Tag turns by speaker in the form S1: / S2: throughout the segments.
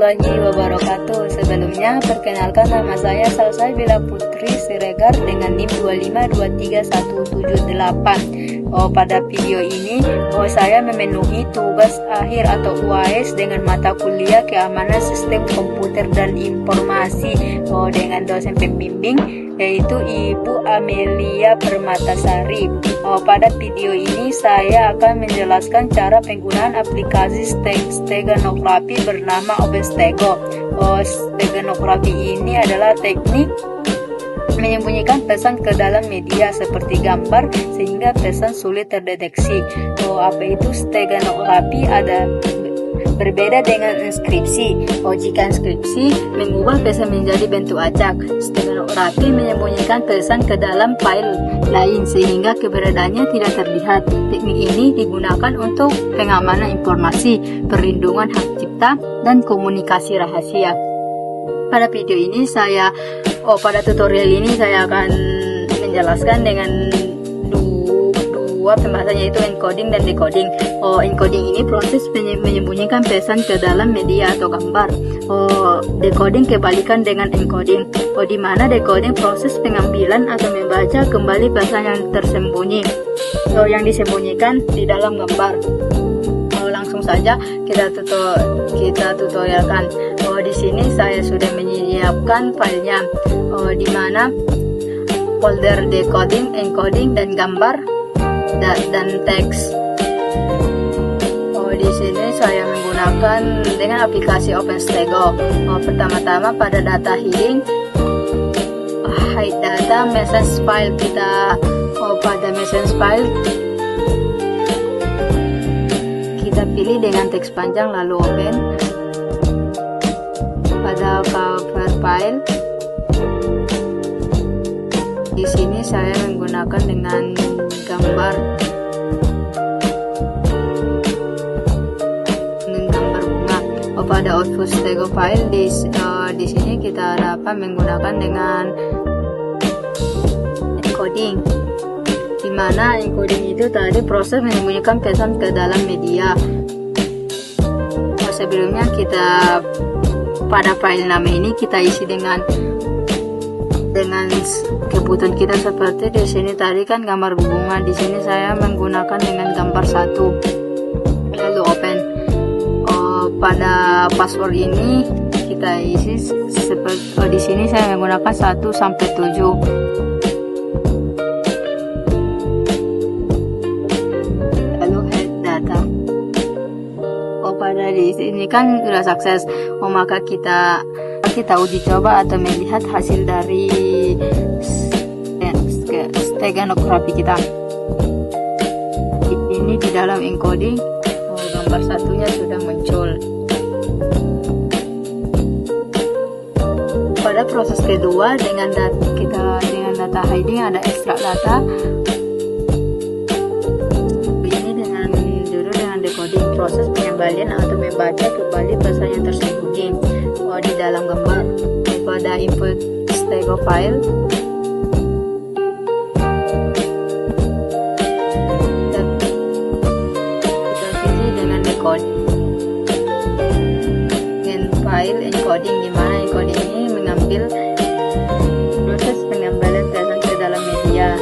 S1: warahmatullahi wabarakatuh. Sebelumnya, perkenalkan nama saya Salsabila Putri Siregar dengan NIM 2523178. Pada video ini, saya memenuhi tugas akhir atau UAS dengan mata kuliah Keamanan Sistem Komputer dan Informasi dengan dosen pembimbing yaitu Ibu Amelia Permatasari. Pada video ini saya akan menjelaskan cara penggunaan aplikasi steganografi bernama OpenStego. Steganografi ini adalah teknik menyembunyikan pesan ke dalam media seperti gambar sehingga pesan sulit terdeteksi. Apa itu steganografi? Berbeda dengan inskripsi. Jika inskripsi mengubah pesan menjadi bentuk acak, steganografi menyembunyikan pesan ke dalam file lain sehingga keberadaannya tidak terlihat. Teknik ini digunakan untuk pengamanan informasi, perlindungan hak cipta, dan komunikasi rahasia. Pada video ini pada tutorial ini saya akan menjelaskan dengan dua pembahasan, yaitu encoding dan decoding. Encoding ini proses menyembunyikan pesan ke dalam media atau gambar. Decoding kebalikan dengan encoding. Di mana decoding proses pengambilan atau membaca kembali pesan yang tersembunyi, yang disembunyikan di dalam gambar. Langsung saja kita tutorialkan. Di sini saya sudah menyiapkan filenya, di mana folder decoding, encoding, dan gambar dan teks. Di sini saya menggunakan dengan aplikasi OpenStego. Pertama-tama pada data heading, hide data, message file kita. Pada message file kita pilih dengan teks panjang lalu open. Pada cover file, di sini saya menggunakan dengan gambar bunga. Pada output stego file di sini kita dapat menggunakan dengan encoding, di mana encoding itu tadi proses menyembunyikan pesan ke dalam media. Sebelumnya pada file nama ini kita isi dengan kebutuhan kita, seperti di sini tadi kan gambar bunga. Di sini saya menggunakan dengan gambar 1 lalu open. Pada password ini kita isi seperti di sini saya menggunakan 1 sampai 7. Lalu head data. Pada di sini kan sudah sukses. Maka kita uji coba atau melihat hasil dari steganografi kita. Ini di dalam encoding gambar satunya sudah muncul. Pada proses kedua dengan data hiding ada extract data. Decoding, proses pengembalian atau membaca kembali pesan yang tersembunyi di dalam gambar. Pada input stego file kita pilih dengan decoding dengan file encoding, di mana encoding ini mengambil proses pengembalian pesan ke dalam media.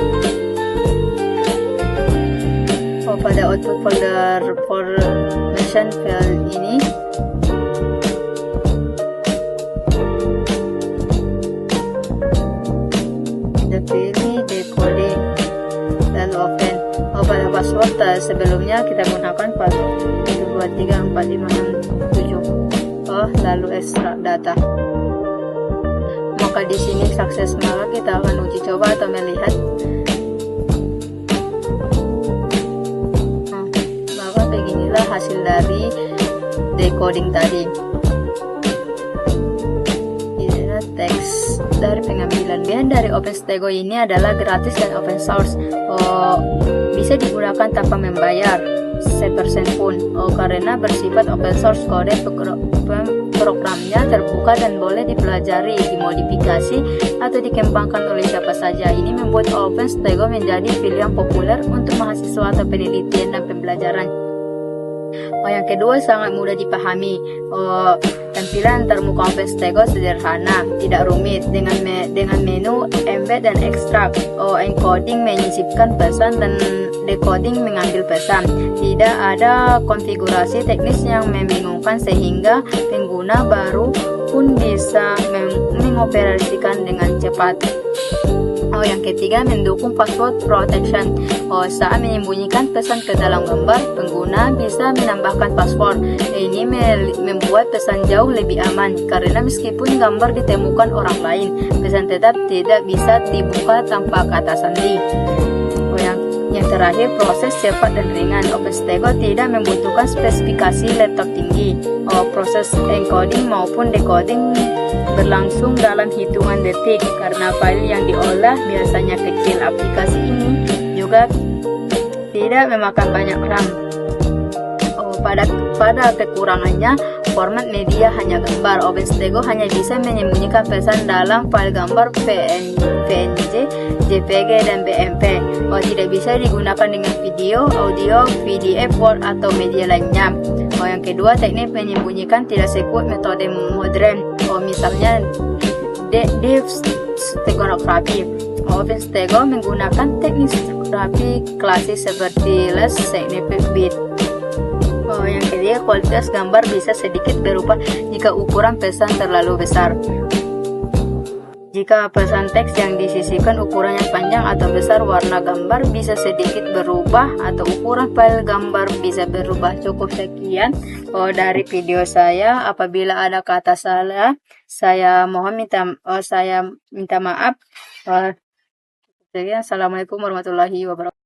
S1: Pada output folder formation file ini kita pilih decoding lalu open. Pada password sebelumnya kita gunakan password 1234567. Lalu extract data. Maka di sini sukses, maka kita akan uji coba atau melihat. Beginilah hasil dari decoding tadi. Inilah teks dari pengambilan. Dari OpenStego ini adalah gratis dan open source. Bisa digunakan tanpa membayar 1% pun. Karena bersifat open source, kode programnya terbuka dan boleh dipelajari, dimodifikasi, atau dikembangkan oleh siapa saja. Ini membuat OpenStego menjadi pilihan populer untuk mahasiswa atau penelitian dan pembelajaran. Yang kedua sangat mudah dipahami. Tampilan termuka OpenStego sederhana, tidak rumit, dengan menu embed dan ekstrak. Encoding menyisipkan pesan dan decoding mengambil pesan. Tidak ada konfigurasi teknis yang membingungkan sehingga pengguna baru pun bisa mengoperasikan dengan cepat. Yang ketiga, mendukung password protection. Saat menyembunyikan pesan ke dalam gambar, pengguna bisa menambahkan password. Ini membuat pesan jauh lebih aman, karena meskipun gambar ditemukan orang lain, pesan tetap tidak bisa dibuka tanpa kata sandi. Yang terakhir, proses cepat dan ringan. OpenStego tidak membutuhkan spesifikasi laptop tinggi. Proses encoding maupun decoding berlangsung dalam hitungan detik karena file yang diolah biasanya kecil. Aplikasi ini juga tidak memakan banyak RAM. Pada kekurangannya, format media hanya gambar. OpenStego hanya bisa menyembunyikan pesan dalam file gambar PNG, JPG, dan BMP. Tidak bisa digunakan dengan video, audio, PDF, Word, atau media lainnya. Yang kedua, teknik menyembunyikan tidak sekuat metode modern. Misalnya deep steganography. OpenStego menggunakan teknik steganography klasik seperti less significant bit. Yang ketiga, kualitas gambar bisa sedikit berubah jika ukuran pesan terlalu besar. Jika pesan teks yang disisipkan ukurannya panjang atau besar, warna gambar bisa sedikit berubah atau ukuran file gambar bisa berubah. Cukup sekian dari video saya. Apabila ada kata salah, saya minta maaf. Assalamualaikum warahmatullahi wabarakatuh.